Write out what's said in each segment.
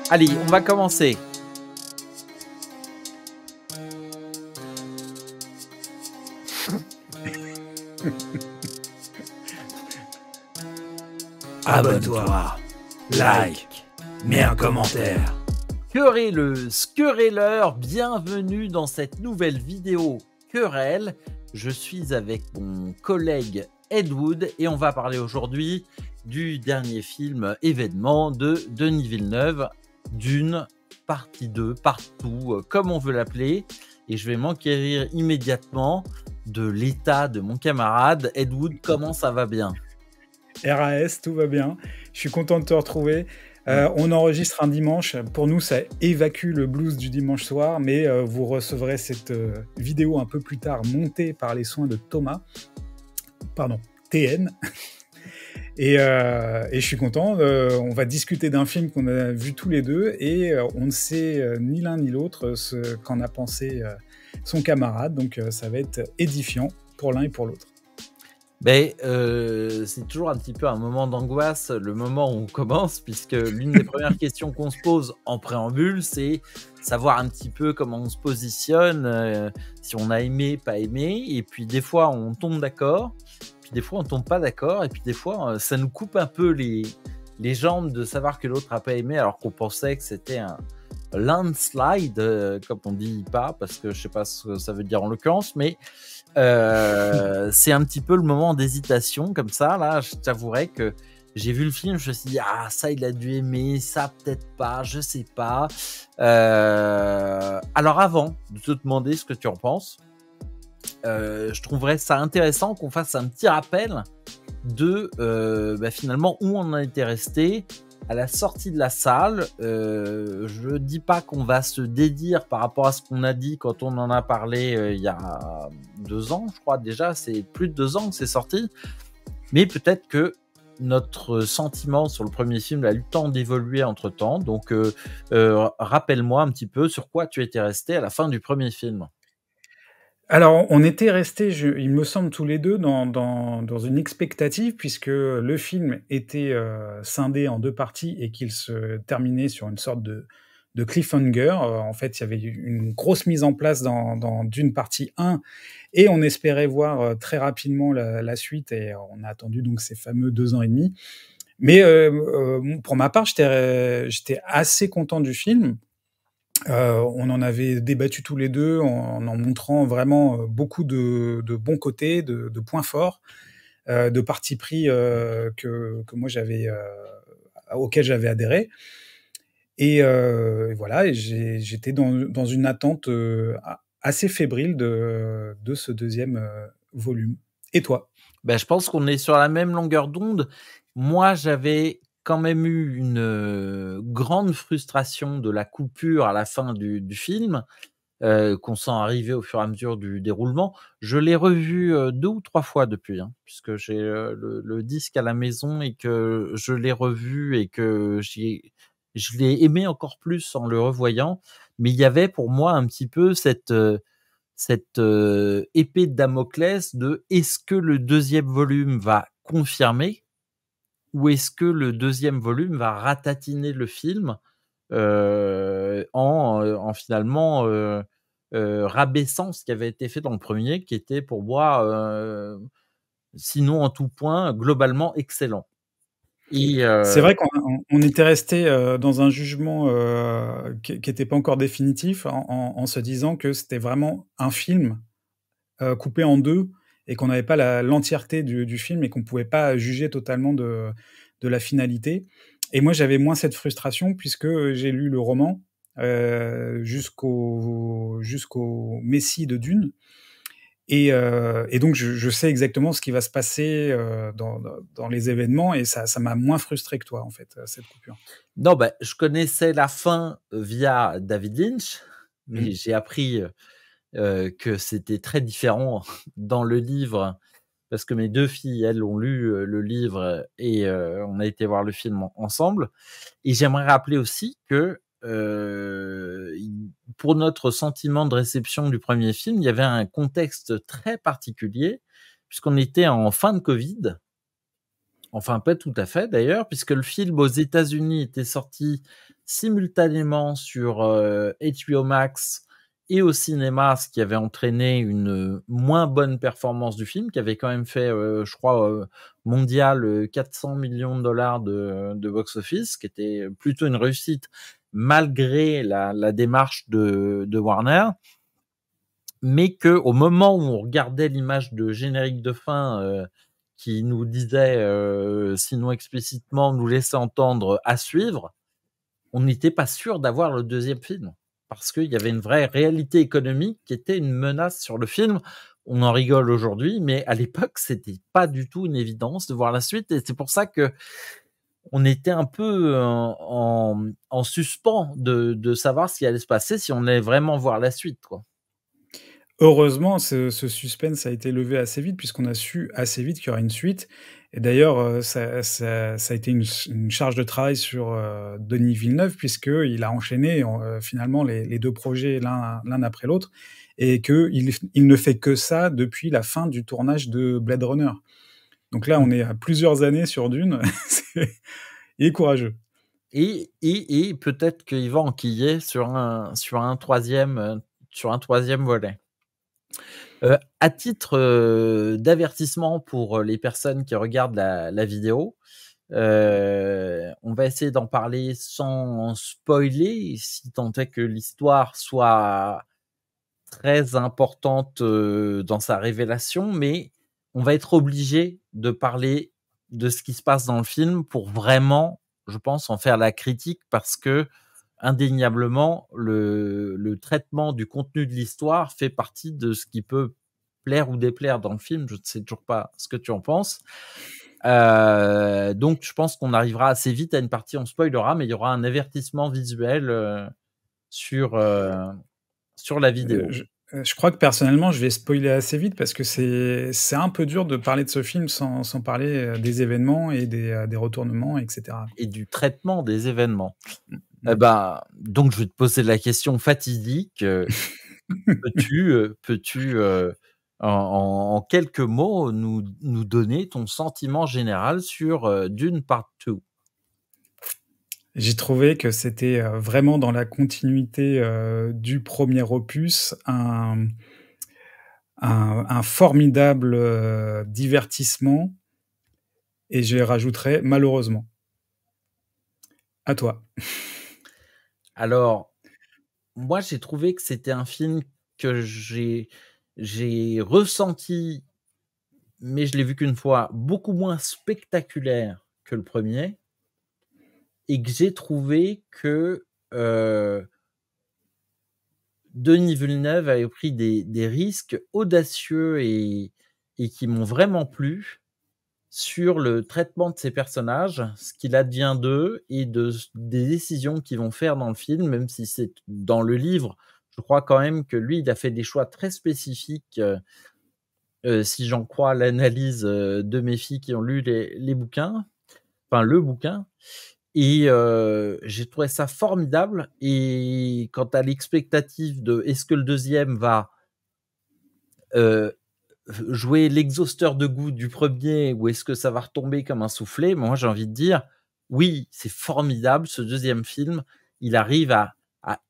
Allez, on va commencer. Abonne-toi, like, mets un commentaire. Querelleuse, querelleur, bienvenue dans cette nouvelle vidéo querelle. Je suis avec mon collègue Ed Wood et on va parler aujourd'hui du dernier film événement de Denis Villeneuve, Dune, partie 2, partout, comme on veut l'appeler. Et je vais m'enquérir immédiatement de l'état de mon camarade. Ed Wood, comment ça va bien ? RAS, tout va bien. Je suis content de te retrouver. On enregistre un dimanche. Pour nous, ça évacue le blues du dimanche soir, mais vous recevrez cette vidéo un peu plus tard, montée par les soins de Thomas. Pardon, TN. Et je suis content. On va discuter d'un film qu'on a vu tous les deux et on ne sait ni l'un ni l'autre ce qu'en a pensé son camarade. Donc ça va être édifiant pour l'un et pour l'autre. Ben, c'est toujours un petit peu un moment d'angoisse, le moment où on commence, puisque l'une des premières questions qu'on se pose en préambule, c'est savoir un petit peu comment on se positionne, si on a aimé, pas aimé, et puis des fois on tombe d'accord, puis des fois on tombe pas d'accord, et puis des fois ça nous coupe un peu les jambes de savoir que l'autre a pas aimé, alors qu'on pensait que c'était un landslide, comme on dit pas, parce que je sais pas ce que ça veut dire en l'occurrence, mais c'est un petit peu le moment d'hésitation comme ça. Là, je t'avouerai que j'ai vu le film, je me suis dit ah ça il a dû aimer, ça peut-être pas, je sais pas. Alors avant de te demander ce que tu en penses, je trouverais ça intéressant qu'on fasse un petit rappel de finalement où on en était resté à la sortie de la salle. Je dis pas qu'on va se dédire par rapport à ce qu'on a dit quand on en a parlé il y a 2 ans, je crois déjà, c'est plus de 2 ans que c'est sorti, mais peut-être que notre sentiment sur le premier film a eu le temps d'évoluer entre temps, donc rappelle-moi un petit peu sur quoi tu étais resté à la fin du premier film. Alors, on était restés, il me semble, tous les deux dans une expectative, puisque le film était scindé en 2 parties et qu'il se terminait sur une sorte de cliffhanger. En fait, il y avait une grosse mise en place dans Dune partie 1, et on espérait voir très rapidement la suite, et on a attendu donc ces fameux 2 ans et demi. Mais pour ma part, j'étais assez content du film. On en avait débattu tous les deux en montrant vraiment beaucoup de bons côtés, de points forts, de partis pris que moi auquel j'avais adhéré. Et voilà, et j'étais dans une attente assez fébrile de ce deuxième volume. Et toi ? Ben, je pense qu'on est sur la même longueur d'onde. Moi, j'avais quand même eu une grande frustration de la coupure à la fin du film, qu'on sent arriver au fur et à mesure du déroulement. Je l'ai revu 2 ou 3 fois depuis, hein, puisque j'ai le disque à la maison et que je l'ai revu et que je l'ai aimé encore plus en le revoyant. Mais il y avait pour moi un petit peu cette épée de Damoclès de est-ce que le deuxième volume va confirmer ou est-ce que le deuxième volume va ratatiner le film en finalement rabaissant ce qui avait été fait dans le premier, qui était pour moi, sinon en tout point, globalement excellent. Et C'est vrai qu'on était resté dans un jugement qui était pas encore définitif, en se disant que c'était vraiment un film coupé en 2 et qu'on n'avait pas l'entièreté du film et qu'on pouvait pas juger totalement de la finalité. Et moi, j'avais moins cette frustration puisque j'ai lu le roman jusqu'au Messie de Dune. Et donc je sais exactement ce qui va se passer dans les événements, et ça m'a moins frustré que toi, en fait, cette coupure. non, bah, je connaissais la fin via David Lynch, mais j'ai appris que c'était très différent dans le livre, parce que mes 2 filles, elles, ont lu le livre et on a été voir le film ensemble. Et j'aimerais rappeler aussi que pour notre sentiment de réception du premier film, il y avait un contexte très particulier, puisqu'on était en fin de Covid Enfin, pas tout à fait d'ailleurs, puisque le film aux États-Unis était sorti simultanément sur HBO Max et au cinéma, ce qui avait entraîné une moins bonne performance du film, qui avait quand même fait, je crois, mondial 400 millions de dollars de box-office, qui était plutôt une réussite malgré la démarche de Warner. Mais que au moment où on regardait l'image de générique de fin qui nous disait, sinon explicitement, nous laissait entendre à suivre, on n'était pas sûr d'avoir le deuxième film. Parce qu'il y avait une vraie réalité économique qui était une menace sur le film. On en rigole aujourd'hui, mais à l'époque, c'était pas du tout une évidence de voir la suite. Et c'est pour ça que on était un peu en suspens de savoir ce qui allait se passer si on allait vraiment voir la suite, quoi. Heureusement, ce suspense a été levé assez vite puisqu'on a su assez vite qu'il y aurait une suite et d'ailleurs, ça a été une charge de travail sur, Denis Villeneuve puisqu'il a enchaîné finalement les 2 projets l'un après l'autre et qu'il ne fait que ça depuis la fin du tournage de Blade Runner. Donc là, on est à plusieurs années sur Dune. Il est courageux. Et peut-être qu'il va enquiller sur un troisième volet. À titre d'avertissement pour les personnes qui regardent la vidéo, on va essayer d'en parler sans spoiler, si tant est que l'histoire soit très importante dans sa révélation, mais on va être obligé de parler de ce qui se passe dans le film pour vraiment, je pense, en faire la critique, parce que indéniablement, le traitement du contenu de l'histoire fait partie de ce qui peut plaire ou déplaire dans le film. Je ne sais toujours pas ce que tu en penses. Donc, je pense qu'on arrivera assez vite à une partie, on spoilera, mais il y aura un avertissement visuel sur la vidéo. Je crois que personnellement, je vais spoiler assez vite parce que c'est un peu dur de parler de ce film sans parler des événements et des retournements, etc. Et du traitement des événements. Mmh. Donc je vais te poser la question fatidique. Peux-tu en quelques mots nous donner ton sentiment général sur Dune Part 2? J'ai trouvé que c'était vraiment dans la continuité du premier opus, un formidable divertissement, et je rajouterais malheureusement. À toi. Alors, moi, j'ai trouvé que c'était un film que j'ai ressenti, mais je l'ai vu qu'une fois, beaucoup moins spectaculaire que le premier, et que j'ai trouvé que Denis Villeneuve avait pris des risques audacieux et qui m'ont vraiment plu sur le traitement de ces personnages, ce qu'il advient d'eux et des décisions qu'ils vont faire dans le film, même si c'est dans le livre. Je crois quand même que lui, il a fait des choix très spécifiques, si j'en crois l'analyse de mes filles qui ont lu les bouquins, enfin le bouquin. Et j'ai trouvé ça formidable. Et quant à l'expectative de est-ce que le deuxième va jouer l'exhausteur de goût du premier ou est-ce que ça va retomber comme un soufflé, moi j'ai envie de dire oui, c'est formidable ce deuxième film. Il arrive à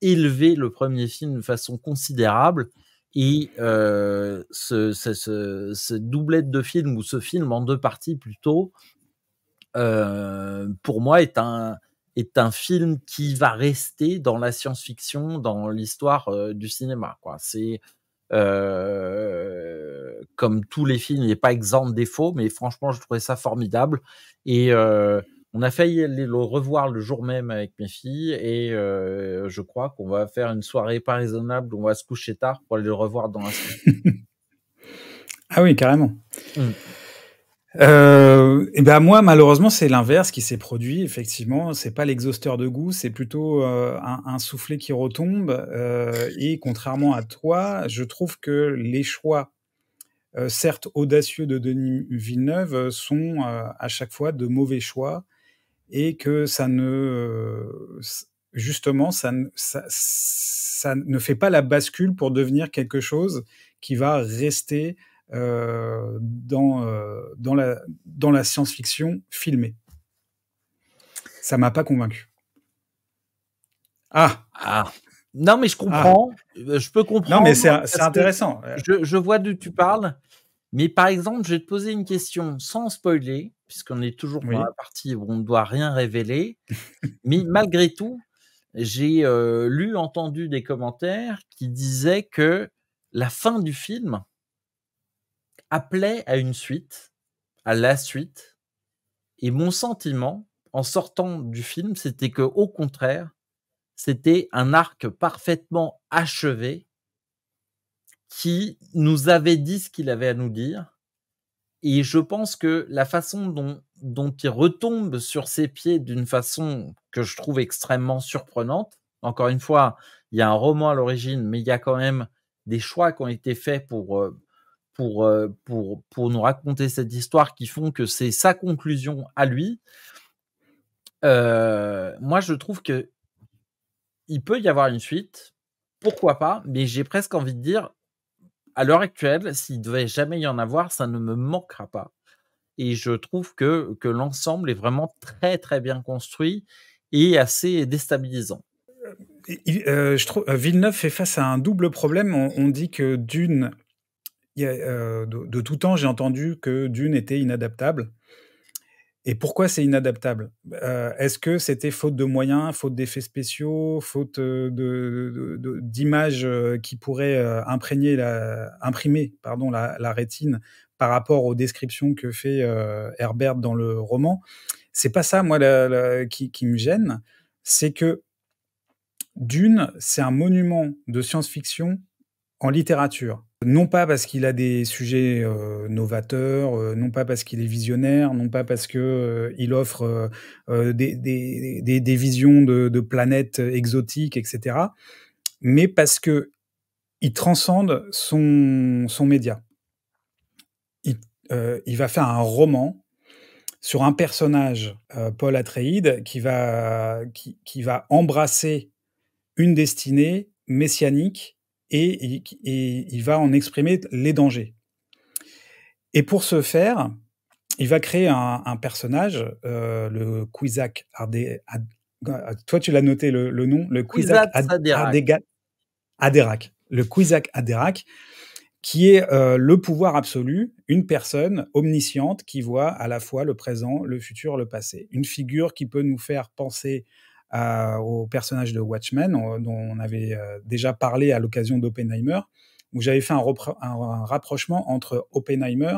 élever le premier film de façon considérable. Et ce doublette de film, ou ce film en 2 parties plutôt, pour moi est un film qui va rester dans la science-fiction, dans l'histoire du cinéma, quoi. C'est comme tous les films, il n'est pas exempt de défauts, mais franchement, je trouvais ça formidable. Et on a failli aller le revoir le jour même avec mes filles, et je crois qu'on va faire une soirée pas raisonnable, on va se coucher tard pour aller le revoir dans la semaine. Ah oui, carrément. Mmh. Et ben moi, malheureusement, c'est l'inverse qui s'est produit. Effectivement, c'est pas l'exhausteur de goût, c'est plutôt un soufflet qui retombe. Et contrairement à toi, je trouve que les choix, certes audacieux de Denis Villeneuve, sont à chaque fois de mauvais choix, et que ça ne, justement, ça ne fait pas la bascule pour devenir quelque chose qui va rester dans la science-fiction filmée. Ça m'a pas convaincu. Non, mais je comprends. Je peux comprendre. Non, mais c'est intéressant. Je vois d'où tu parles. Mais par exemple, je vais te poser une question sans spoiler, puisqu'on est toujours dans la partie où on ne doit rien révéler. Mais malgré tout, j'ai entendu des commentaires qui disaient que la fin du film appelait à une suite, à la suite. Et mon sentiment, en sortant du film, c'était que, au contraire, c'était un arc parfaitement achevé qui nous avait dit ce qu'il avait à nous dire. Et je pense que la façon dont il retombe sur ses pieds d'une façon que je trouve extrêmement surprenante, encore une fois, il y a un roman à l'origine, mais il y a quand même des choix qui ont été faits pour nous raconter cette histoire qui font que c'est sa conclusion à lui. Moi, je trouve que il peut y avoir une suite, pourquoi pas, mais j'ai presque envie de dire, à l'heure actuelle, s'il devait jamais y en avoir, ça ne me manquera pas. Et je trouve que l'ensemble est vraiment très, très bien construit et assez déstabilisant. Je trouve Villeneuve fait face à un double problème. On dit que Dune, de tout temps, j'ai entendu que Dune était inadaptable. Et pourquoi c'est inadaptable? Est-ce que c'était faute de moyens, faute d'effets spéciaux, faute d'images qui pourraient imprimer la rétine par rapport aux descriptions que fait Herbert dans le roman? C'est pas ça, moi, qui me gêne. C'est que Dune, c'est un monument de science-fiction en littérature. Non pas parce qu'il a des sujets novateurs, non pas parce qu'il est visionnaire, non pas parce que il offre des visions de planètes exotiques, etc., mais parce que il transcende son média. Il va faire un roman sur un personnage, Paul Atreides, qui va embrasser une destinée messianique et il va en exprimer les dangers. Et pour ce faire, il va créer un personnage, le Kwisatz toi tu l'as noté le nom, le Kwisatz Haderach. Le Kwisatz Haderach, qui est le pouvoir absolu, une personne omnisciente qui voit à la fois le présent, le futur, le passé. Une figure qui peut nous faire penser au personnage de Watchmen, dont on avait déjà parlé à l'occasion d'Oppenheimer, où j'avais fait un rapprochement entre Oppenheimer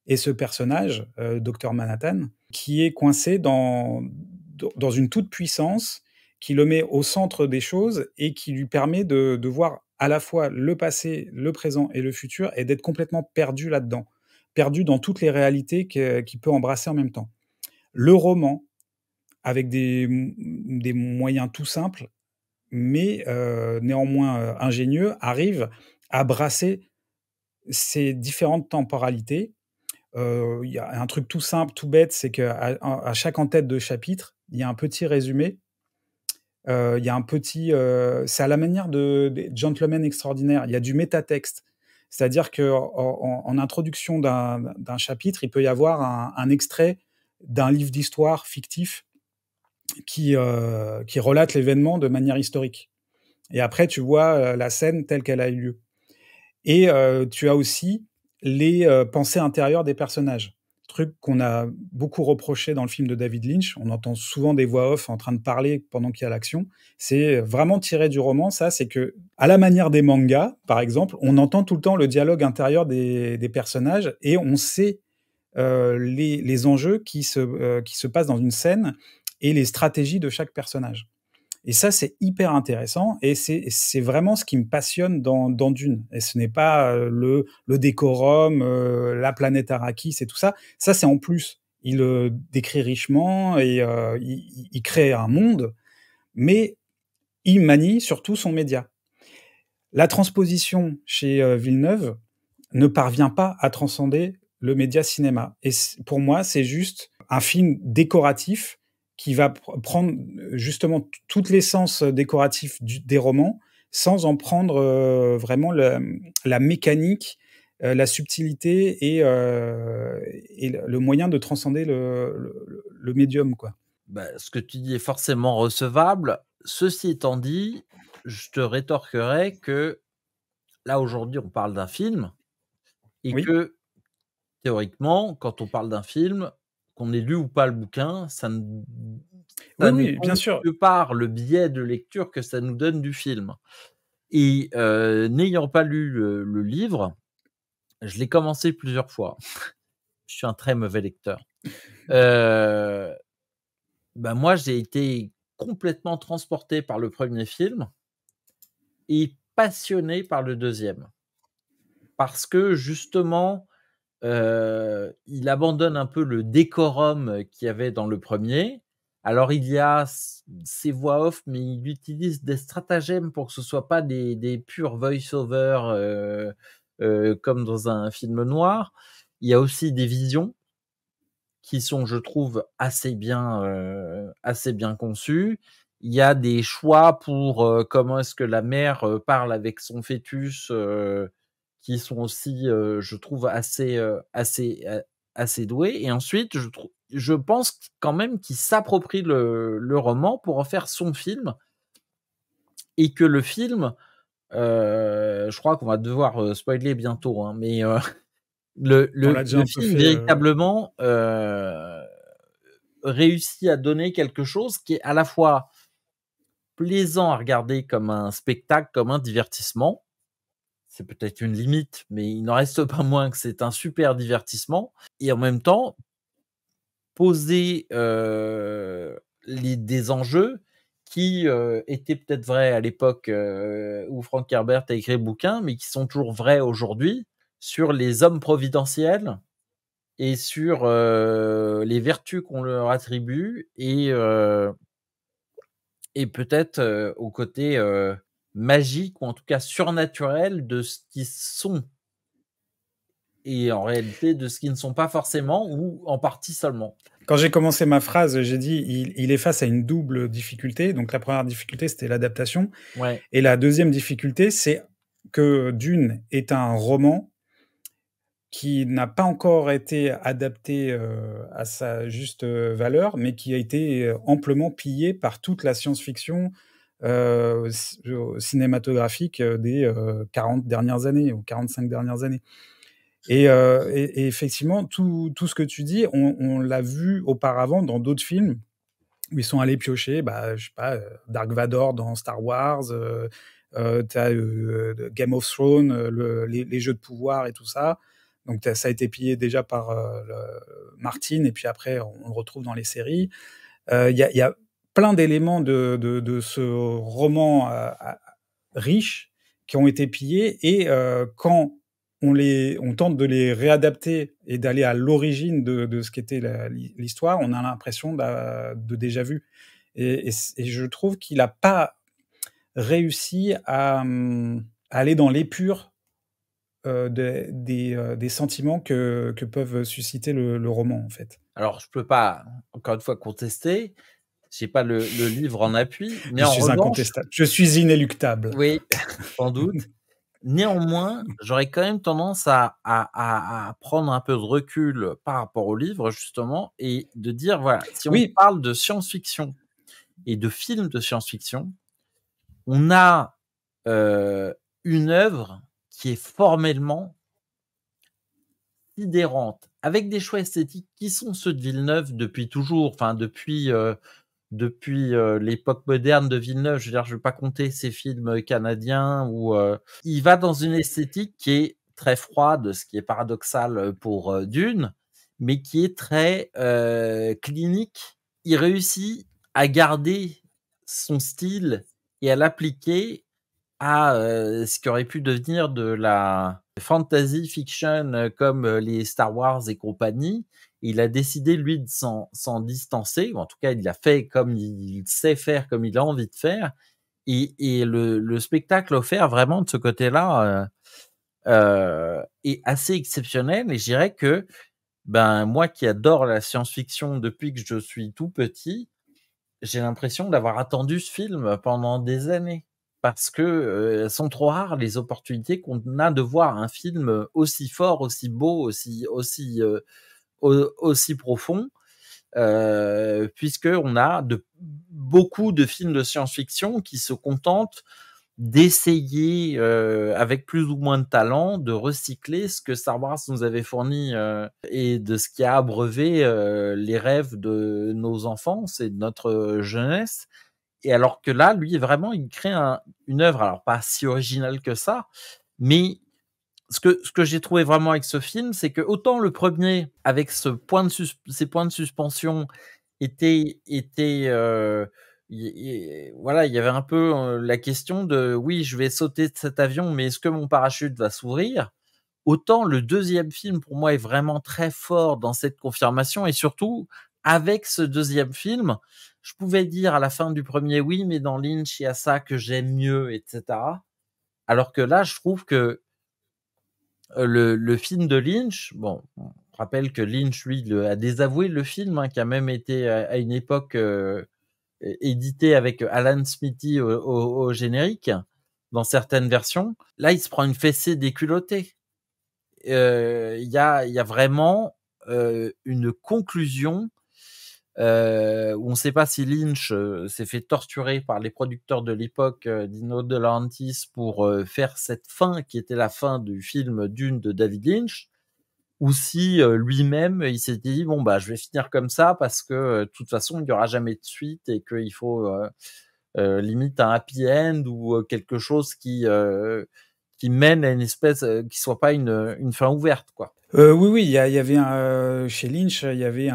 et ce personnage, Dr Manhattan, qui est coincé dans une toute-puissance qui le met au centre des choses et qui lui permet de voir à la fois le passé, le présent et le futur, et d'être complètement perdu là-dedans, perdu dans toutes les réalités qu'il peut embrasser en même temps. Le roman, avec des moyens tout simples, mais néanmoins ingénieux, arrive à brasser ces différentes temporalités. Il y a un truc tout simple, tout bête, c'est qu'à chaque en-tête de chapitre, il y a un petit résumé. Il y a un petit... c'est à la manière des Gentlemen extraordinaires. Il y a du métatexte. C'est-à-dire qu'en introduction d'un chapitre, il peut y avoir un extrait d'un livre d'histoire fictif qui relate l'événement de manière historique. Et après, tu vois la scène telle qu'elle a eu lieu. Et tu as aussi les pensées intérieures des personnages. Truc qu'on a beaucoup reproché dans le film de David Lynch. On entend souvent des voix off en train de parler pendant qu'il y a l'action. C'est vraiment tiré du roman, ça. C'est que, à la manière des mangas, par exemple, on entend tout le temps le dialogue intérieur des personnages et on sait les enjeux qui se passent dans une scène et les stratégies de chaque personnage. Et ça, c'est hyper intéressant et c'est vraiment ce qui me passionne dans Dune. Et ce n'est pas le décorum, la planète Arrakis et tout ça. Ça, c'est en plus. Il décrit richement et il crée un monde, mais il manie surtout son média. La transposition chez Villeneuve ne parvient pas à transcender le média cinéma. Et pour moi, c'est juste un film décoratif qui va prendre justement toute l'essence décorative des romans sans en prendre vraiment la mécanique la subtilité et le moyen de transcender le médium, quoi. Bah, ce que tu dis est forcément recevable. Ceci étant dit, je te rétorquerai que là, aujourd'hui, on parle d'un film et Oui, que théoriquement, quand on parle d'un film, qu'on ait lu ou pas le bouquin, oui, ça ne oui, bien compte sûr. que par le biais de lecture que ça nous donne du film et n'ayant pas lu le livre, je l'ai commencé plusieurs fois. Je suis un très mauvais lecteur. Heu, Bah, moi, j'ai été complètement transporté par le premier film et passionné par le deuxième. Parce que justement, il abandonne un peu le décorum qu'il y avait dans le premier. Alors il y a ces voix off, mais il utilise des stratagèmes pour que ce soit pas des purs voice-over, comme dans un film noir. Il y a aussi des visions qui sont, je trouve, assez bien conçues. Il y a des choix pour, comment est-ce que la mère, parle avec son fœtus, qui sont aussi, je trouve assez doués et ensuite je pense quand même qu'il s'approprie le roman pour en faire son film et que le film, je crois qu'on va devoir, spoiler bientôt, hein, mais, le On le l'a déjà le un peu film fait, véritablement, réussit à donner quelque chose qui est à la fois plaisant à regarder comme un spectacle, comme un divertissement. C'est peut-être une limite, mais il n'en reste pas moins que c'est un super divertissement et en même temps, poser, des enjeux qui, étaient peut-être vrais à l'époque, où Frank Herbert a écrit le bouquin, mais qui sont toujours vrais aujourd'hui sur les hommes providentiels et sur, les vertus qu'on leur attribue et peut-être, au côté, magique ou en tout cas surnaturel de ce qu'ils sont et en réalité de ce qu'ils ne sont pas forcément ou en partie seulement. Quand j'ai commencé ma phrase, j'ai dit: «Il est face à une double difficulté». Donc la première difficulté, c'était l'adaptation Ouais, et la deuxième difficulté, c'est que Dune est un roman qui n'a pas encore été adapté, à sa juste, valeur, mais qui a été, amplement pillé par toute la science-fiction, cinématographique, des, 40 dernières années ou 45 dernières années. Et effectivement, tout ce que tu dis, on l'a vu auparavant dans d'autres films où ils sont allés piocher, bah, je sais pas, Dark Vador dans Star Wars, tu as, Game of Thrones, les jeux de pouvoir et tout ça. Donc ça a été pillé déjà par, Martin et puis après on le retrouve dans les séries. Il y a plein d'éléments de ce roman, riche qui ont été pillés et quand on tente de les réadapter et d'aller à l'origine de ce qu'était l'histoire, on a l'impression de déjà vu et je trouve qu'il n'a pas réussi à aller dans l'épure, des sentiments que peuvent susciter le roman, en fait. alors je peux pas, encore une fois, contester, j'ai pas le livre en appui, mais Je en suis revanche incontestable, je suis inéluctable. oui, sans doute. Néanmoins, j'aurais quand même tendance à prendre un peu de recul par rapport au livre justement et de dire, voilà, si on Oui, parle de science-fiction et de films de science-fiction, on a, une œuvre qui est formellement sidérante, avec des choix esthétiques qui sont ceux de Villeneuve depuis toujours, enfin depuis, l'époque moderne de Villeneuve. Je veux dire, je vais pas compter ses films, canadiens où, il va dans une esthétique qui est très froide, ce qui est paradoxal, pour, Dune, mais qui est très, clinique. Il réussit à garder son style et à l'appliquer à, ce qui aurait pu devenir de la fantasy fiction, comme, les Star Wars et compagnie. Il a décidé lui de s'en distancer, ou en tout cas il l'a fait comme il sait faire, comme il a envie de faire et le spectacle offert vraiment de ce côté-là, est assez exceptionnel et je dirais que, ben, moi qui adore la science-fiction depuis que je suis tout petit, j'ai l'impression d'avoir attendu ce film pendant des années. parce que elles sont trop rares les opportunités qu'on a de voir un film aussi fort, aussi beau, aussi profond, puisqu'on a beaucoup de films de science-fiction qui se contentent d'essayer, avec plus ou moins de talent, de recycler ce que Star Wars nous avait fourni, et de ce qui a abreuvé les rêves de nos enfances et de notre jeunesse. Et alors que là, lui, vraiment, il crée une œuvre, alors pas si originale que ça, mais ce que j'ai trouvé vraiment avec ce film, c'est que autant le premier, avec ces points de suspension, voilà, il y avait un peu la question de oui, je vais sauter de cet avion, mais est-ce que mon parachute va s'ouvrir? Autant le deuxième film, pour moi, est vraiment très fort dans cette confirmation et surtout, avec ce deuxième film, je pouvais dire à la fin du premier oui, mais dans Lynch, il y a ça que j'aime mieux, etc. Alors que là, je trouve que le film de Lynch, bon, on rappelle que Lynch, lui, a désavoué le film, hein, qui a même été à une époque édité avec Alan Smithy au générique, dans certaines versions. Là, il se prend une fessée déculottée. Il y a vraiment une conclusion où on ne sait pas si Lynch s'est fait torturer par les producteurs de l'époque, Dino De Laurentiis, pour faire cette fin qui était la fin du film Dune de David Lynch, ou si lui-même il s'était dit bon bah je vais finir comme ça parce que de toute façon il n'y aura jamais de suite et qu'il faut limite un happy end ou quelque chose qui mène à une espèce qui soit pas une fin ouverte, quoi. Oui, il y avait chez Lynch, il y avait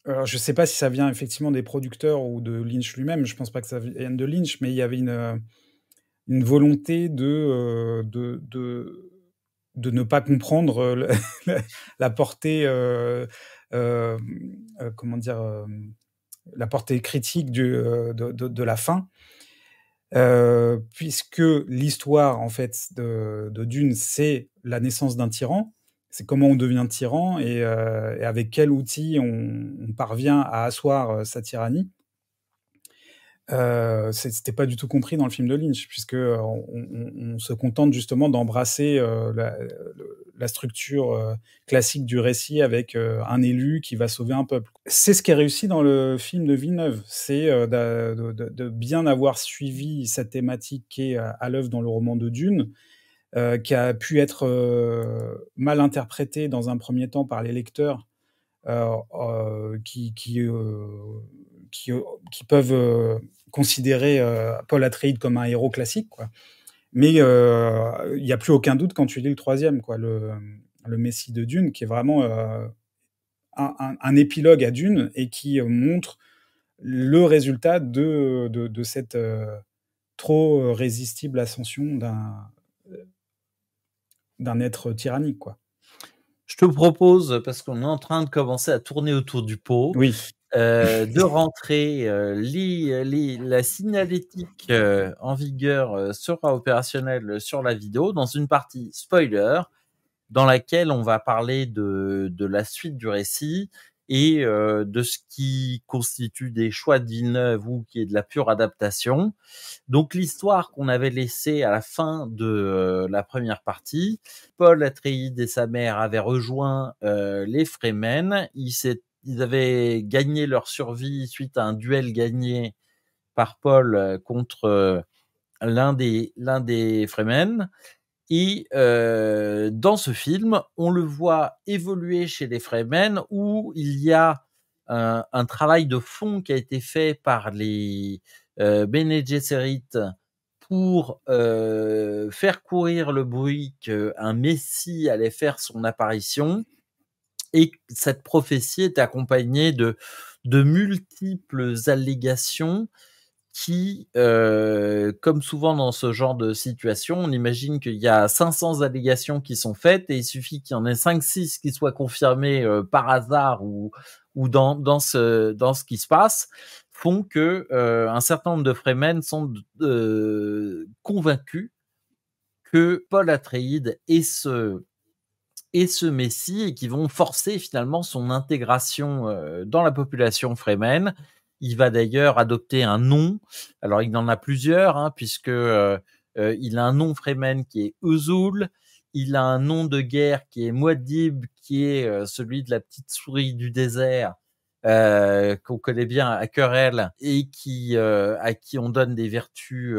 alors je sais pas si ça vient effectivement des producteurs ou de Lynch lui-même, je pense pas que ça vienne de Lynch, mais il y avait une volonté de ne pas comprendre, la portée, comment dire? La portée critique de la fin. Puisque l'histoire, en fait, de Dune, c'est la naissance d'un tyran. C'est comment on devient tyran et avec quel outil on parvient à asseoir, sa tyrannie. C'était pas du tout compris dans le film de Lynch puisque, on se contente justement d'embrasser, la structure, classique du récit avec, un élu qui va sauver un peuple. C'est ce qui est réussi dans le film de Villeneuve, c'est, de bien avoir suivi cette thématique qui est à l'œuvre dans le roman de Dune, qui a pu être, mal interprétée dans un premier temps par les lecteurs, qui peuvent, considérer, Paul Atreides comme un héros classique, quoi. Mais il y a plus aucun doute quand tu lis le troisième, quoi, le Messie de Dune, qui est vraiment, un épilogue à Dune et qui, montre le résultat de cette, trop résistible ascension d'un être tyrannique, quoi. Je te propose, parce qu'on est en train de commencer à tourner autour du pot, Oui. de rentrer, la signalétique en vigueur sera opérationnelle sur la vidéo dans une partie spoiler, dans laquelle on va parler de la suite du récit et de ce qui constitue des choix de Villeneuve ou qui est de la pure adaptation. Donc l'histoire qu'on avait laissée à la fin de la première partie, Paul Atreides et sa mère avaient rejoint les Fremen. Ils avaient gagné leur survie suite à un duel gagné par Paul contre l'un des Fremen. Et dans ce film, on le voit évoluer chez les Fremen, où il y a un travail de fond qui a été fait par les Bene Gesserit pour faire courir le bruit qu'un messie allait faire son apparition. Et cette prophétie est accompagnée de multiples allégations qui, comme souvent dans ce genre de situation, on imagine qu'il y a 500 allégations qui sont faites et il suffit qu'il y en ait 5-6 qui soient confirmées par hasard ou dans ce qui se passe, font que un certain nombre de Fremen sont convaincus que Paul Atreides est ce messie et qui vont forcer finalement son intégration dans la population Fremen. Il va d'ailleurs adopter un nom. Alors, il en a plusieurs, hein, puisque il a un nom Fremen qui est Uzul. Il a un nom de guerre qui est Muad'Dib, qui est celui de la petite souris du désert, qu'on connaît bien à Querelle, et à qui on donne des vertus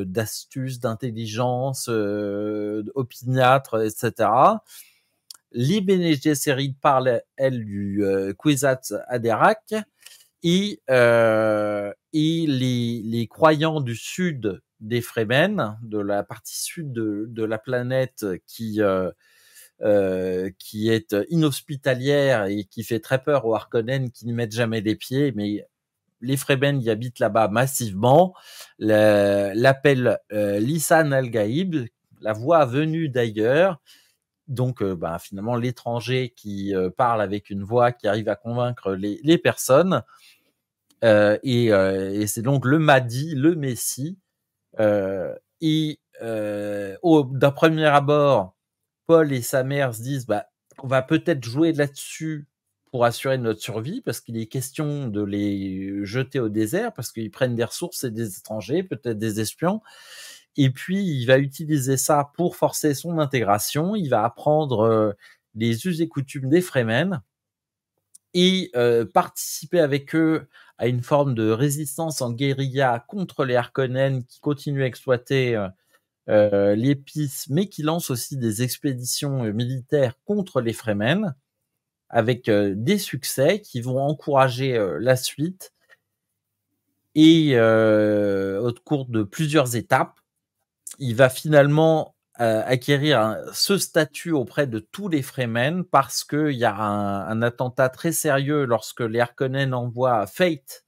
d'astuce, d'intelligence, opiniâtre, etc. Les Bene Gesserit parlent, elles, du Kwisatz Haderach, et les croyants du sud des Fremen, de la partie sud de la planète qui est inhospitalière et qui fait très peur aux Harkonnen qui n'y mettent jamais les pieds, mais les Fremen y habitent là-bas massivement, l'appellent Lisan al-Gaïb, la voix venue d'ailleurs. Donc, finalement, l'étranger qui parle avec une voix qui arrive à convaincre les personnes. Et c'est donc le Mahdi, le Messie. D'un premier abord, Paul et sa mère se disent on va peut-être jouer là-dessus pour assurer notre survie, parce qu'il est question de les jeter au désert, parce qu'ils prennent des ressources et des étrangers, peut-être des espions. Et puis, il va utiliser ça pour forcer son intégration. Il va apprendre les us et coutumes des Fremen et participer avec eux à une forme de résistance en guérilla contre les Harkonnen qui continuent à exploiter l'épice, mais qui lancent aussi des expéditions militaires contre les Fremen, avec des succès qui vont encourager la suite. Et au cours de plusieurs étapes, il va finalement acquérir ce statut auprès de tous les Fremen, parce qu'il y a un attentat très sérieux lorsque les Harkonnen envoient Fate,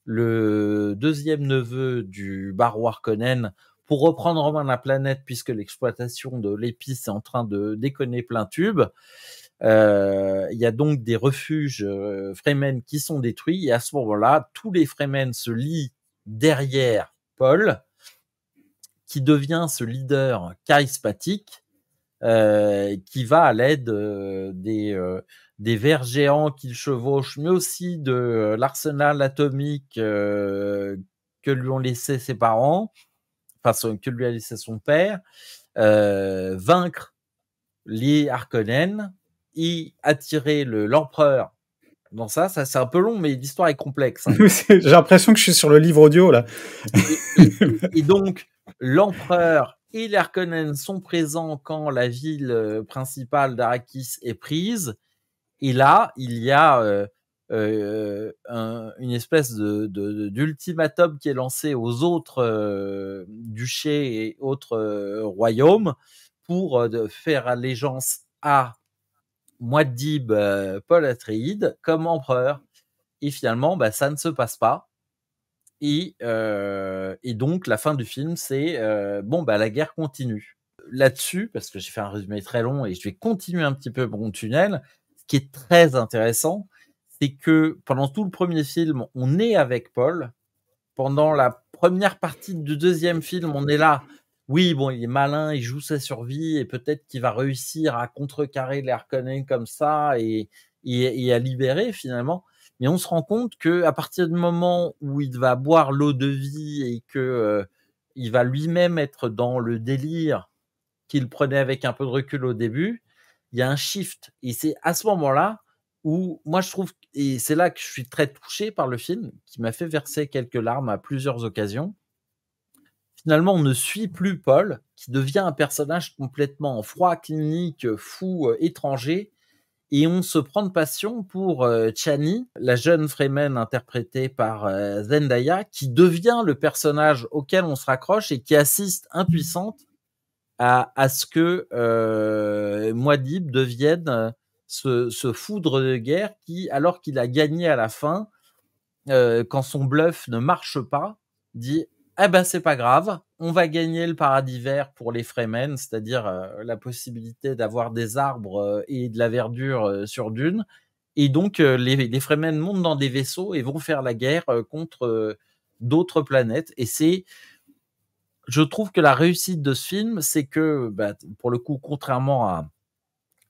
le deuxième neveu du baron Harkonnen, pour reprendre en main la planète, puisque l'exploitation de l'épice est en train de déconner plein tube. Il y a donc des refuges Fremen qui sont détruits, et à ce moment-là, tous les Fremen se lient derrière Paul, qui devient ce leader charismatique, qui va à l'aide des vers géants qu'il chevauche, mais aussi de l'arsenal atomique que lui ont laissé ses parents, enfin que lui a laissé son père, vaincre les Harkonnen et attirer l'empereur. Dans ça c'est un peu long, mais l'histoire est complexe. Hein. J'ai l'impression que je suis sur le livre audio là. Et donc l'empereur et les Harkonnen sont présents quand la ville principale d'Arrakis est prise. Et là, il y a une espèce d'ultimatum qui est lancé aux autres duchés et autres royaumes pour faire allégeance à Muad'Dib Paul Atreides comme empereur. Et finalement, ça ne se passe pas. Et donc, la fin du film, c'est la guerre continue. Là-dessus, parce que j'ai fait un résumé très long et je vais continuer un petit peu mon tunnel, ce qui est très intéressant, c'est que pendant tout le premier film, on est avec Paul. Pendant la première partie du deuxième film, on est là. Oui, bon, il est malin, il joue sa survie et peut-être qu'il va réussir à contrecarrer les Harkonnen comme ça et à libérer finalement. Mais on se rend compte que à partir du moment où il va boire l'eau de vie et que il va lui-même être dans le délire qu'il prenait avec un peu de recul au début, il y a un shift. Et c'est à ce moment-là où moi je trouve, et c'est là que je suis très touché par le film, qui m'a fait verser quelques larmes à plusieurs occasions. Finalement, on ne suit plus Paul, qui devient un personnage complètement froid, clinique, fou, étranger, et on se prend de passion pour Chani, la jeune Fremen interprétée par Zendaya, qui devient le personnage auquel on se raccroche et qui assiste impuissante à ce que Muad'Dib devienne ce foudre de guerre qui, alors qu'il a gagné à la fin, quand son bluff ne marche pas, dit c'est pas grave, on va gagner le paradis vert pour les Fremen, c'est-à-dire la possibilité d'avoir des arbres et de la verdure sur Dune. Et donc les Fremen montent dans des vaisseaux et vont faire la guerre contre d'autres planètes. Et je trouve que la réussite de ce film, c'est que, pour le coup, contrairement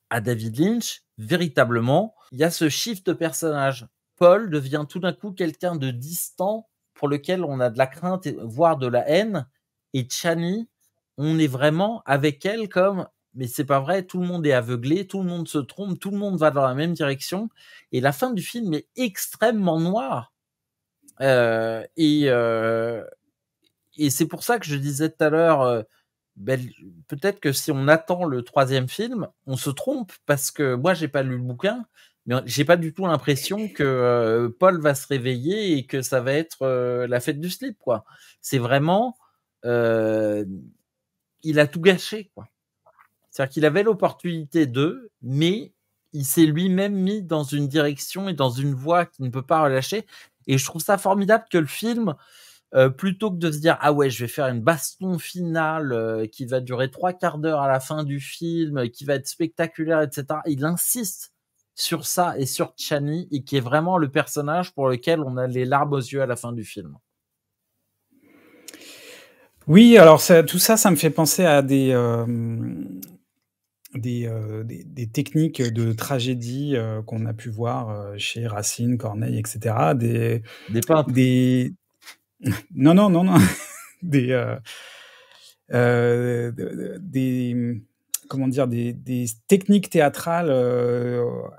à David Lynch, véritablement, il y a ce shift de personnage. Paul devient tout d'un coup quelqu'un de distant pour lequel on a de la crainte, voire de la haine. Et Chani, on est vraiment avec elle comme, mais c'est pas vrai, tout le monde est aveuglé, tout le monde se trompe, tout le monde va dans la même direction. Et la fin du film est extrêmement noire. Et c'est pour ça que je disais tout à l'heure, peut-être que si on attend le 3e film, on se trompe, parce que moi, j'ai pas lu le bouquin, mais j'ai pas du tout l'impression que Paul va se réveiller et que ça va être la fête du slip, quoi. C'est vraiment, il a tout gâché, quoi. C'est-à-dire qu'il avait l'opportunité mais il s'est lui-même mis dans une direction et dans une voie qu'il ne peut pas relâcher. Et je trouve ça formidable que le film, plutôt que de se dire ah ouais, je vais faire une baston finale qui va durer 3/4 d'heure à la fin du film, qui va être spectaculaire, etc. Il insiste sur ça et sur Chani, et qui est vraiment le personnage pour lequel on a les larmes aux yeux à la fin du film. Oui, alors tout ça, ça me fait penser à des techniques de tragédie qu'on a pu voir chez Racine, Corneille, etc. Des peintres. Non, non, non, non. Comment dire, des techniques théâtrales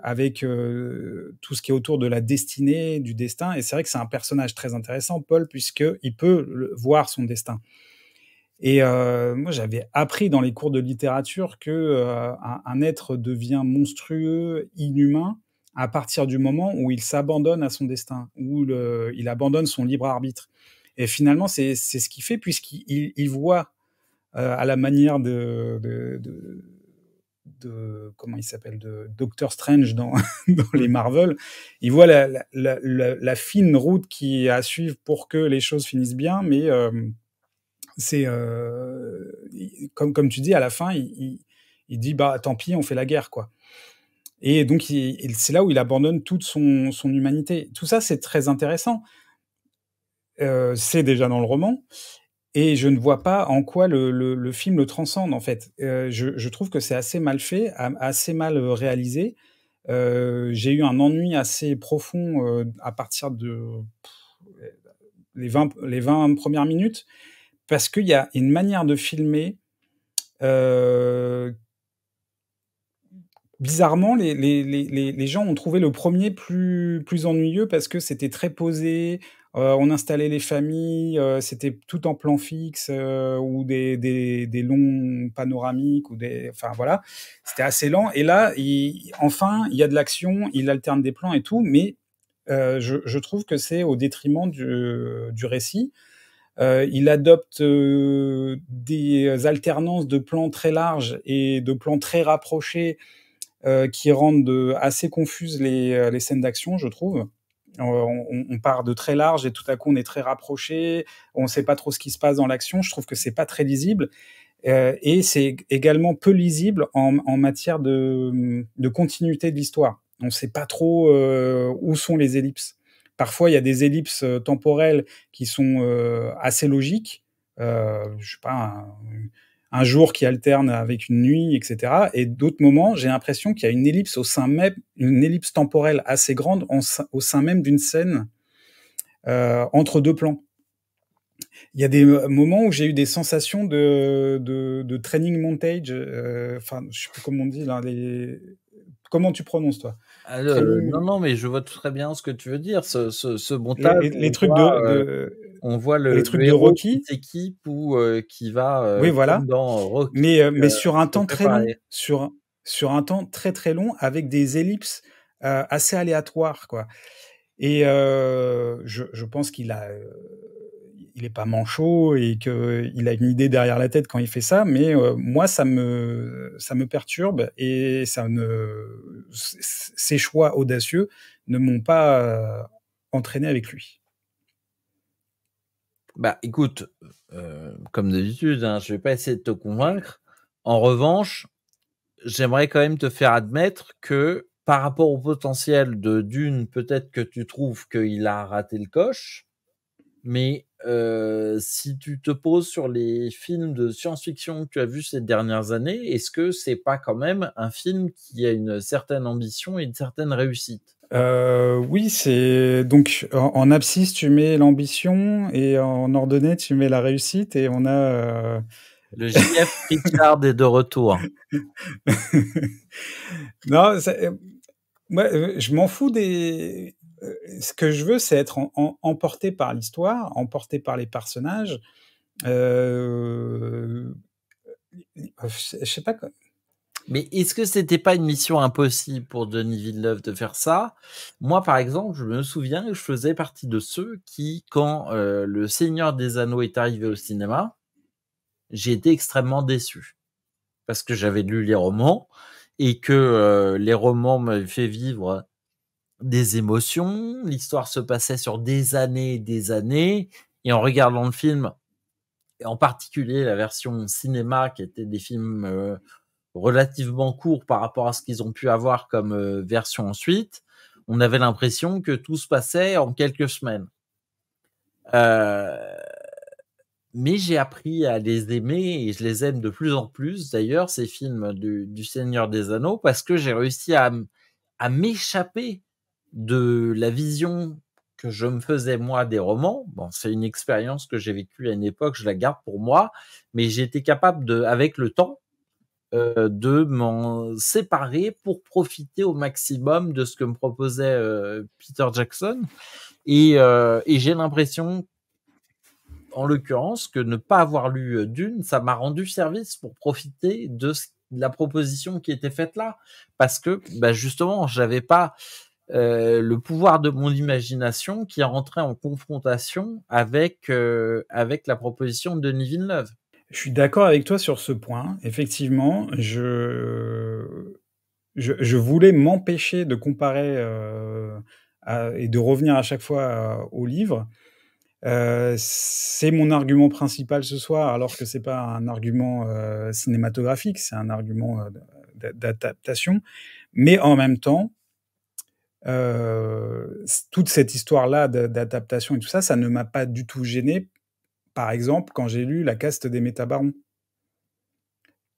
avec tout ce qui est autour de la destinée, du destin. Et c'est vrai que c'est un personnage très intéressant, Paul, puisqu'il peut voir son destin. Et moi, j'avais appris dans les cours de littérature que un être devient monstrueux, inhumain, à partir du moment où il s'abandonne à son destin, où il abandonne son libre arbitre. Et finalement, c'est ce qu'il fait, puisqu'il voit, à la manière de comment il s'appelle, de Doctor Strange dans les Marvel, il voit la fine route qui est à suivre pour que les choses finissent bien, mais c'est comme tu dis, à la fin, il dit bah tant pis, on fait la guerre, quoi. Et donc c'est là où il abandonne toute son humanité. Tout ça, c'est très intéressant. C'est déjà dans le roman, et je ne vois pas en quoi le film le transcende, en fait. Je trouve que c'est assez mal fait, assez mal réalisé. J'ai eu un ennui assez profond à partir de les 20 premières minutes, parce qu'il y a une manière de filmer. Bizarrement, les gens ont trouvé le premier plus ennuyeux, parce que c'était très posé. On installait les familles, c'était tout en plan fixe, ou des longs panoramiques, enfin voilà, c'était assez lent. Et là, enfin, il y a de l'action, il alterne des plans et tout, mais je trouve que c'est au détriment du récit. Il adopte des alternances de plans très larges et de plans très rapprochés, qui rendent assez confuses les scènes d'action, je trouve. On part de très large et tout à coup on est très rapproché, on ne sait pas trop ce qui se passe dans l'action. Je trouve que c'est pas très lisible, et c'est également peu lisible en matière de continuité de l'histoire. On ne sait pas trop où sont les ellipses. Parfois il y a des ellipses temporelles qui sont assez logiques. Je sais pas, un jour qui alterne avec une nuit, etc. Et d'autres moments, j'ai l'impression qu'il y a une ellipse au sein même, une ellipse temporelle assez grande au sein même d'une scène, entre deux plans. Il y a des moments où j'ai eu des sensations de training montage. Enfin, je sais plus comment on dit là. Comment tu prononces, toi? Non, mais je vois très bien ce que tu veux dire. Ce montage, les trucs on voit les trucs de héros Rocky qui s'équipe ou qui va oui, voilà. comme dans Rocky. Mais sur un temps très long, sur un temps très très long, avec des ellipses assez aléatoires, quoi. Et je pense qu'il est pas manchot et qu'il a une idée derrière la tête quand il fait ça, mais moi ça me perturbe, et ses choix audacieux ne m'ont pas entraîné avec lui. Bah écoute, comme d'habitude, hein, je vais pas essayer de te convaincre. En revanche, j'aimerais quand même te faire admettre que par rapport au potentiel de Dune, peut-être que tu trouves qu'il a raté le coche, mais si tu te poses sur les films de science-fiction que tu as vus ces dernières années, est-ce que c'est pas quand même un film qui a une certaine ambition et une certaine réussite? Oui, c'est donc en abscisse, tu mets l'ambition et en ordonnée, tu mets la réussite et on a, Le JF Pritchard est de retour. Non, moi, je m'en fous ce que je veux, c'est être emporté par l'histoire, emporté par les personnages. Heu, je sais pas. Mais est-ce que c'était pas une mission impossible pour Denis Villeneuve de faire ça? Moi, par exemple, je me souviens que je faisais partie de ceux qui, quand Le Seigneur des Anneaux est arrivé au cinéma, j'ai été extrêmement déçu. Parce que j'avais lu les romans et que les romans m'avaient fait vivre des émotions. L'histoire se passait sur des années et des années. Et en regardant le film, et en particulier la version cinéma, qui était des films relativement courts par rapport à ce qu'ils ont pu avoir comme version ensuite, on avait l'impression que tout se passait en quelques semaines. Mais j'ai appris à les aimer et je les aime de plus en plus, d'ailleurs, ces films du Seigneur des Anneaux, parce que j'ai réussi à m'échapper de la vision que je me faisais moi des romans. Bon, c'est une expérience que j'ai vécue à une époque, je la garde pour moi, mais j'ai été capable avec le temps, de m'en séparer pour profiter au maximum de ce que me proposait Peter Jackson. Et j'ai l'impression, en l'occurrence, que ne pas avoir lu Dune, ça m'a rendu service pour profiter de la proposition qui était faite là. Parce que, justement, j'avais pas le pouvoir de mon imagination qui rentrait en confrontation avec la proposition de Denis Villeneuve. Je suis d'accord avec toi sur ce point. Effectivement, je voulais m'empêcher de comparer et de revenir à chaque fois au livre. C'est mon argument principal ce soir, alors que c'est pas un argument cinématographique, c'est un argument d'adaptation. Mais en même temps, toute cette histoire-là d'adaptation et tout ça, ça ne m'a pas du tout gêné. Par exemple, quand j'ai lu La caste des métabarons,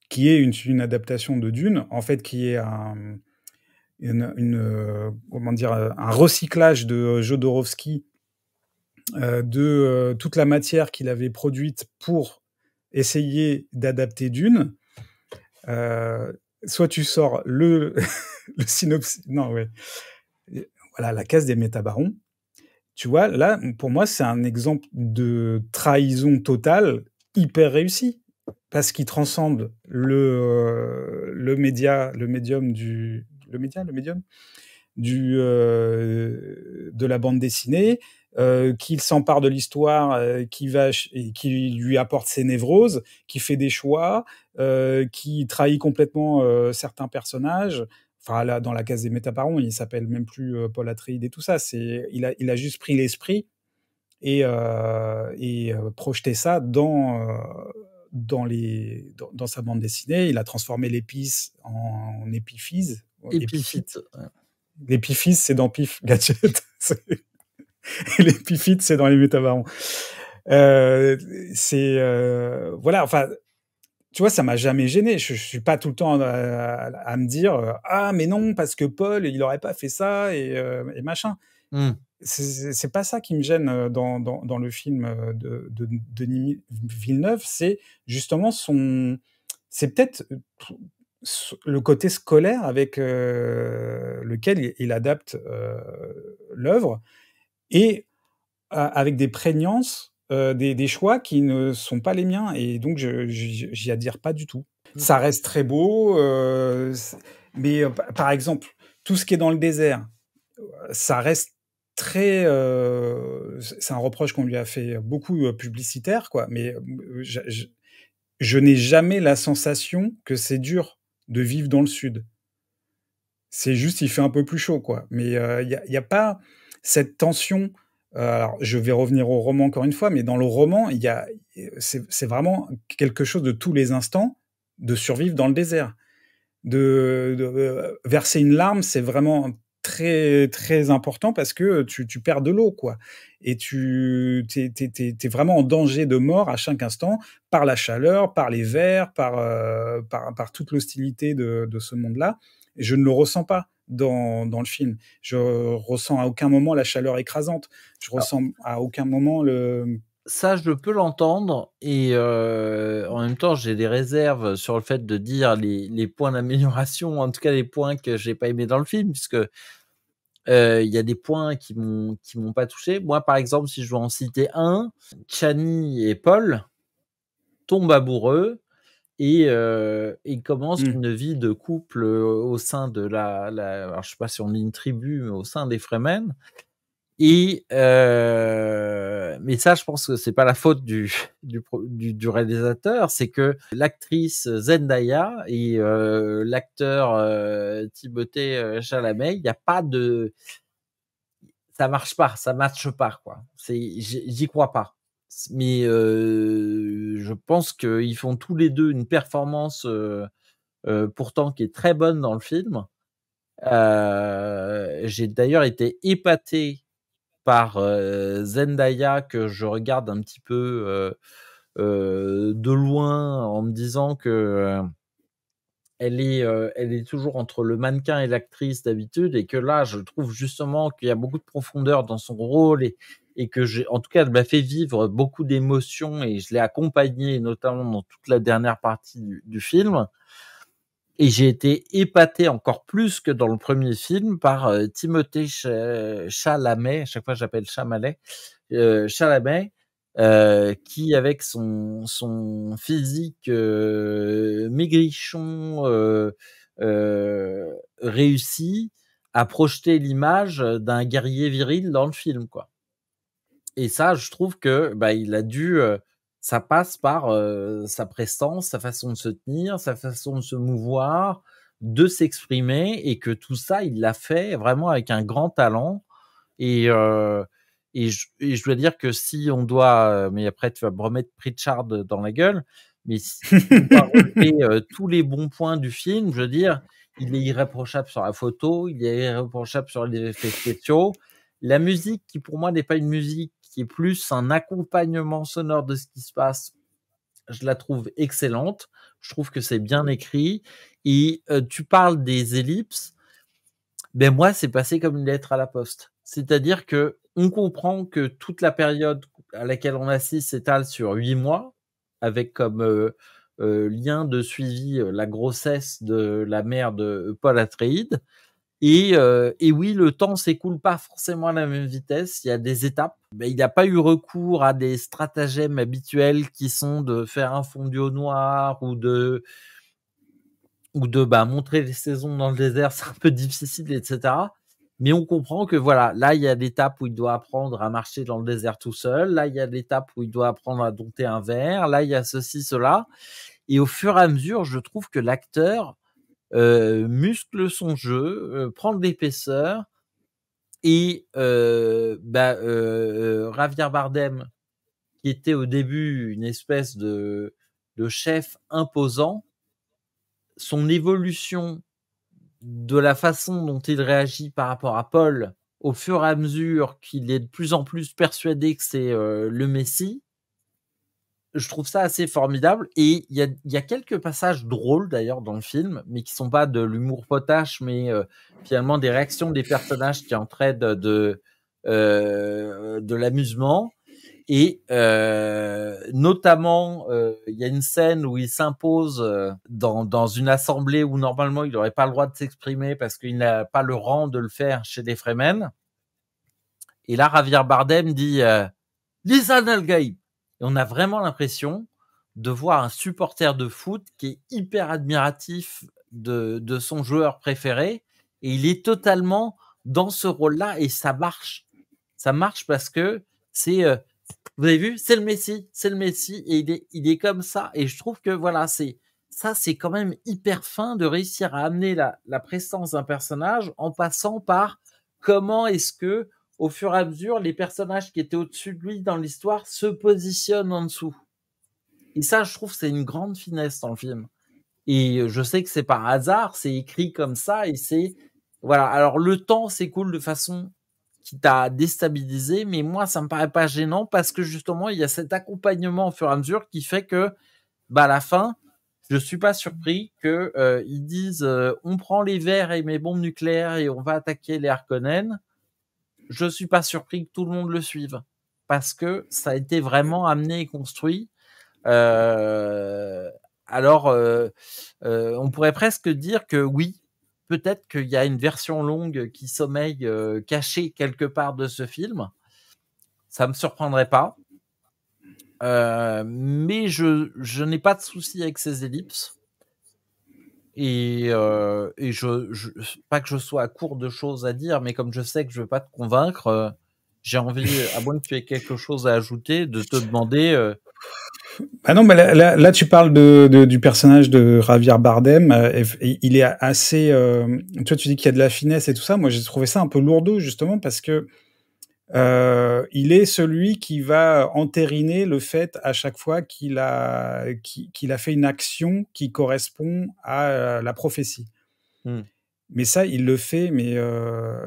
qui est une adaptation de Dune, en fait, qui est comment dire, un recyclage de Jodorowsky de toute la matière qu'il avait produite pour essayer d'adapter Dune. Soit tu sors le synopsis, non, ouais, voilà, La case des métabarons. Tu vois, là, pour moi, c'est un exemple de trahison totale, hyper réussi, parce qu'il transcende le médium de la bande dessinée, qu'il s'empare de l'histoire, qui lui apporte ses névroses, qui fait des choix, qui trahit complètement certains personnages. Enfin, là, dans La case des métabarons, il s'appelle même plus Paul Atreides et tout ça. Il a juste pris l'esprit et projeté ça dans sa bande dessinée. Il a transformé l'épice en épiphyse. Épiphyte. L'épiphyse, c'est dans Pif Gadget. Et l'épiphyte, c'est dans les métabarons. Voilà, enfin, tu vois, ça m'a jamais gêné. Je suis pas tout le temps à me dire ah mais non parce que Paul il aurait pas fait ça et machin. C'est pas ça qui me gêne dans le film de Denis Villeneuve. C'est justement c'est peut-être le côté scolaire avec lequel il adapte l'œuvre et avec des prégnances, des choix qui ne sont pas les miens et donc j'y adhère pas du tout. Ça reste très beau, mais par exemple, tout ce qui est dans le désert, ça reste très... c'est un reproche qu'on lui a fait beaucoup publicitaire, quoi, mais je n'ai jamais la sensation que c'est dur de vivre dans le sud. C'est juste, il fait un peu plus chaud, quoi. Mais il y a pas cette tension. Alors, je vais revenir au roman encore une fois, mais dans le roman, c'est vraiment quelque chose de tous les instants de survivre dans le désert. Verser une larme, c'est vraiment très très important parce que tu perds de l'eau, quoi. Et t'es vraiment en danger de mort à chaque instant par la chaleur, par les vers, par toute l'hostilité de ce monde-là. Et je ne le ressens pas dans le film. Je ressens à aucun moment la chaleur écrasante. Je Alors, ressens à aucun moment le... ça, je peux l'entendre et en même temps, j'ai des réserves sur le fait de dire les points d'amélioration, en tout cas les points que j'ai pas aimés dans le film, puisque il y a des points qui m'ont pas touché. Moi, par exemple, si je dois en citer un, Chani et Paul tombent amoureux et commencent une vie de couple au sein de alors je sais pas si on dit une tribu, mais au sein des Fremen. Et mais ça, je pense que c'est pas la faute du réalisateur, c'est que l'actrice Zendaya et l'acteur Timothée Chalamet, il y a pas de, ça marche pas, ça matche pas quoi. J'y crois pas. Mais je pense qu'ils font tous les deux une performance pourtant qui est très bonne dans le film. J'ai d'ailleurs été épaté par Zendaya que je regarde un petit peu de loin en me disant que elle est toujours entre le mannequin et l'actrice d'habitude et que là je trouve justement qu'il y a beaucoup de profondeur dans son rôle et que en tout cas elle m'a fait vivre beaucoup d'émotions et je l'ai accompagnée notamment dans toute la dernière partie du film. Et j'ai été épaté encore plus que dans le premier film par Timothée Chalamet, à chaque fois j'appelle Chalamet, qui avec son physique maigrichon réussi à projeter l'image d'un guerrier viril dans le film, quoi. Et ça, je trouve que il a dû, ça passe par sa prestance, sa façon de se tenir, sa façon de se mouvoir, de s'exprimer, et que tout ça, il l'a fait vraiment avec un grand talent. Et je dois dire que si on doit, mais après tu vas me remettre Pritchard dans la gueule, mais si on doit relever tous les bons points du film, je veux dire, il est irréprochable sur la photo, il est irréprochable sur les effets spéciaux. La musique, qui pour moi n'est pas une musique, qui est plus un accompagnement sonore de ce qui se passe, je la trouve excellente. Je trouve que c'est bien écrit. Et tu parles des ellipses. Ben moi, c'est passé comme une lettre à la poste. C'est-à-dire que on comprend que toute la période à laquelle on assiste s'étale sur 8 mois, avec comme lien de suivi la grossesse de la mère de Paul Atreides. Et oui, le temps s'écoule pas forcément à la même vitesse. Il y a des étapes. Mais il n'a pas eu recours à des stratagèmes habituels qui sont de faire un fondu au noir ou de montrer les saisons dans le désert. C'est un peu difficile, etc. Mais on comprend que voilà, là, il y a l'étape où il doit apprendre à marcher dans le désert tout seul. Là, il y a l'étape où il doit apprendre à dompter un ver. Là, il y a ceci, cela. Et au fur et à mesure, je trouve que l'acteur muscle son jeu, prend de l'épaisseur. Et Javier Bardem, qui était au début une espèce de chef imposant, son évolution de la façon dont il réagit par rapport à Paul, au fur et à mesure qu'il est de plus en plus persuadé que c'est le Messie, je trouve ça assez formidable. Et il y a quelques passages drôles d'ailleurs dans le film, mais qui sont pas de l'humour potache, mais finalement des réactions des personnages qui entraînent de l'amusement. Et notamment, il y a une scène où il s'impose dans une assemblée où normalement il n'aurait pas le droit de s'exprimer parce qu'il n'a pas le rang de le faire chez les Fremen. Et là, Javier Bardem dit Listen al game. Et on a vraiment l'impression de voir un supporter de foot qui est hyper admiratif de son joueur préféré. Et il est totalement dans ce rôle-là et ça marche. Ça marche parce que c'est... vous avez vu, c'est le Messi et il est comme ça. Et je trouve que voilà, c'est quand même hyper fin de réussir à amener la prestance d'un personnage en passant par comment est-ce que, au fur et à mesure, les personnages qui étaient au-dessus de lui dans l'histoire se positionnent en dessous. Et ça, je trouve, c'est une grande finesse dans le film. Et je sais que c'est par hasard, c'est écrit comme ça et c'est voilà. Alors le temps s'écoule de façon qui t'a déstabilisé, mais moi ça me paraît pas gênant parce que justement il y a cet accompagnement au fur et à mesure qui fait que à la fin je suis pas surpris que ils disent on prend les verres et mes bombes nucléaires et on va attaquer les Harkonnen. Je suis pas surpris que tout le monde le suive parce que ça a été vraiment amené et construit. Alors, on pourrait presque dire que oui, peut-être qu'il y a une version longue qui sommeille cachée quelque part de ce film. Ça me surprendrait pas. Mais je n'ai pas de souci avec ces ellipses. Et pas que je sois à court de choses à dire, mais comme je sais que je ne veux pas te convaincre, j'ai envie, à moins que tu aies quelque chose à ajouter, de te demander. Ah non, mais là, tu parles du personnage de Javier Bardem. Il est assez. Toi, tu dis qu'il y a de la finesse et tout ça. Moi, j'ai trouvé ça un peu lourdeau, justement, parce que il est celui qui va entériner le fait à chaque fois qu'il a fait une action qui correspond à la prophétie. Mais ça, il le fait,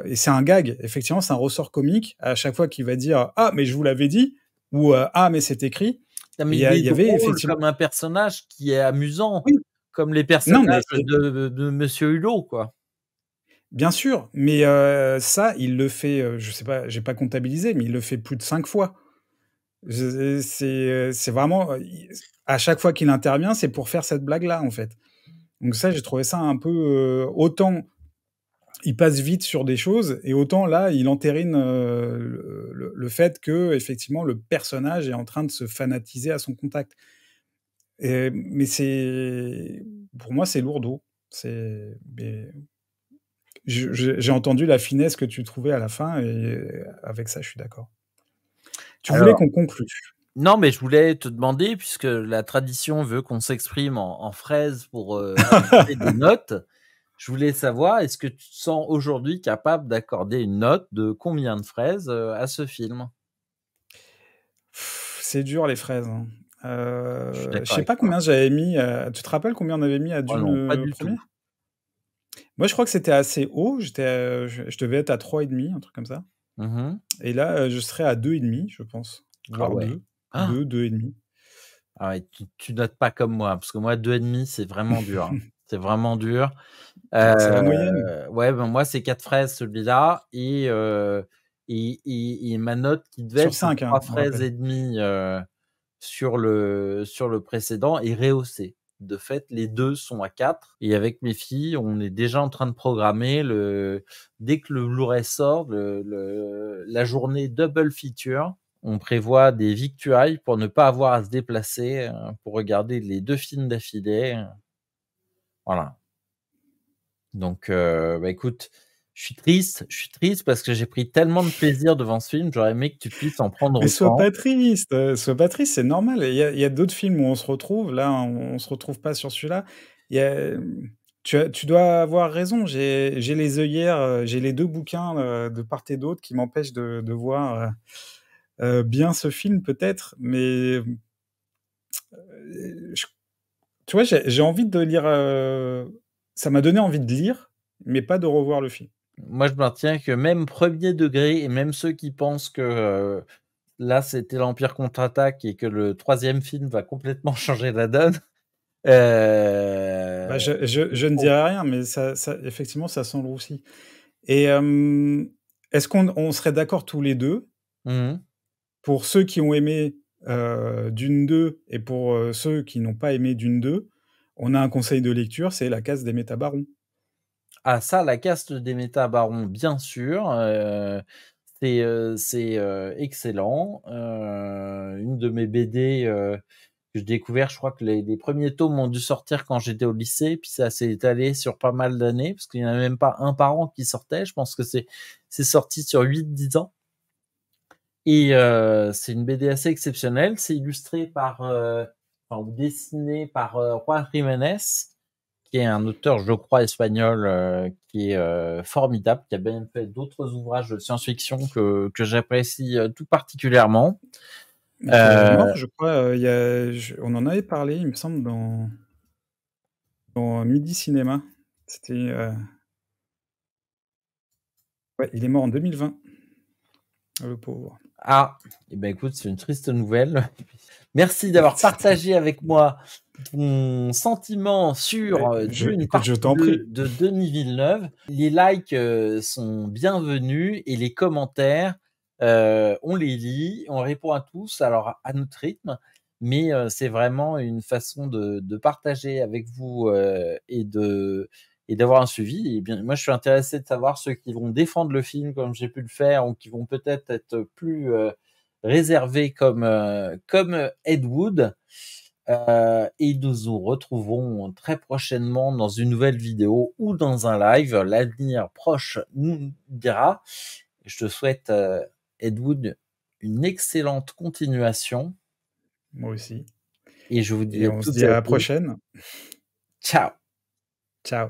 et c'est un gag. Effectivement, c'est un ressort comique. À chaque fois qu'il va dire « Ah, mais je vous l'avais dit » ou « Ah, mais c'est écrit », il y avait effectivement comme un personnage qui est amusant, oui. Comme les personnages de Monsieur Hulot, quoi. Bien sûr, mais ça, il le fait, je sais pas, j'ai pas comptabilisé, mais il le fait plus de 5 fois. C'est vraiment, à chaque fois qu'il intervient, c'est pour faire cette blague-là, en fait. Donc ça, j'ai trouvé ça un peu... autant il passe vite sur des choses, et autant là, il entérine le fait que, effectivement, le personnage est en train de se fanatiser à son contact. Mais pour moi, c'est lourdeau. J'ai entendu la finesse que tu trouvais à la fin, et avec ça, je suis d'accord. Tu voulais qu'on conclue? Non, mais je voulais te demander, puisque la tradition veut qu'on s'exprime en phrases pour donner des notes, je voulais savoir, est-ce que tu te sens aujourd'hui capable d'accorder une note de combien de fraises à ce film? C'est dur, les fraises. Hein. Je sais pas combien j'avais mis. Tu te rappelles combien on avait mis à Dune non, pas du tout. Moi, je crois que c'était assez haut. Je devais être à 3,5, un truc comme ça. Et là, je serais à 2,5, je pense. Voire 2. 2,5. Ah ouais, tu notes pas comme moi, parce que moi, 2,5, c'est vraiment dur. Hein. C'est vraiment dur. C'est la moyenne. Ouais, ben moi, c'est 4 fraises, celui-là. Et ma note qui devait sur être 5, 3 fraises et demi sur le précédent est rehaussée. De fait, les deux sont à 4. Et avec mes filles, on est déjà en train de programmer dès que le Blu-ray sort, la journée double feature. On prévoit des victuailles pour ne pas avoir à se déplacer pour regarder les 2 films d'affilée. Voilà. Donc, écoute, je suis triste parce que j'ai pris tellement de plaisir devant ce film. J'aurais aimé que tu puisses en prendre autant. Mais sois pas triste, c'est normal. Il y a d'autres films où on se retrouve. Là, on se retrouve pas sur celui-là. Tu dois avoir raison. J'ai les œillères, j'ai les 2 bouquins de part et d'autre qui m'empêchent de voir bien ce film, peut-être. Mais tu vois, j'ai envie de lire. Ça m'a donné envie de lire, mais pas de revoir le film. Moi, je maintiens que même premier degré, et même ceux qui pensent que là, c'était l'Empire contre-attaque et que le 3e film va complètement changer la donne. Je ne dirais rien, mais ça, effectivement, ça sent le roussi. Et est-ce qu'on serait d'accord tous les deux pour ceux qui ont aimé Dune 2 et pour ceux qui n'ont pas aimé Dune 2, on a un conseil de lecture, c'est La Caste des Métabarons. Ah ça, La Caste des Métabarons, bien sûr. C'est excellent. Une de mes BD que j'ai découvert, je crois que les premiers tomes ont dû sortir quand j'étais au lycée, puis ça s'est étalé sur pas mal d'années, parce qu'il n'y en a même pas un par an qui sortait. Je pense que c'est sorti sur 8-10 ans. Et c'est une BD assez exceptionnelle. C'est illustré par, ou dessiné par Juan Jiménez, qui est un auteur, je crois, espagnol, qui est formidable, qui a bien fait d'autres ouvrages de science-fiction que j'apprécie tout particulièrement. Il est mort, je crois. On en avait parlé, il me semble, dans Midi Cinéma. C'était... Ouais, il est mort en 2020. Le pauvre. Ah, et ben écoute, c'est une triste nouvelle. Merci d'avoir partagé avec moi ton sentiment sur Dune Écoute, je partie t'en 2 prie. de Denis Villeneuve. Les likes sont bienvenus et les commentaires, on les lit, on répond à tous, alors à notre rythme, mais c'est vraiment une façon de partager avec vous et d'avoir un suivi. Et bien, moi, je suis intéressé de savoir ceux qui vont défendre le film comme j'ai pu le faire ou qui vont peut-être être plus réservés comme Ed Wood. Et nous nous retrouvons très prochainement dans une nouvelle vidéo ou dans un live. L'avenir proche nous dira. Je te souhaite, Ed Wood, une excellente continuation. Moi aussi. Et je vous dis Et à on se toutes dit et à à la tous. prochaine. Ciao. Ciao.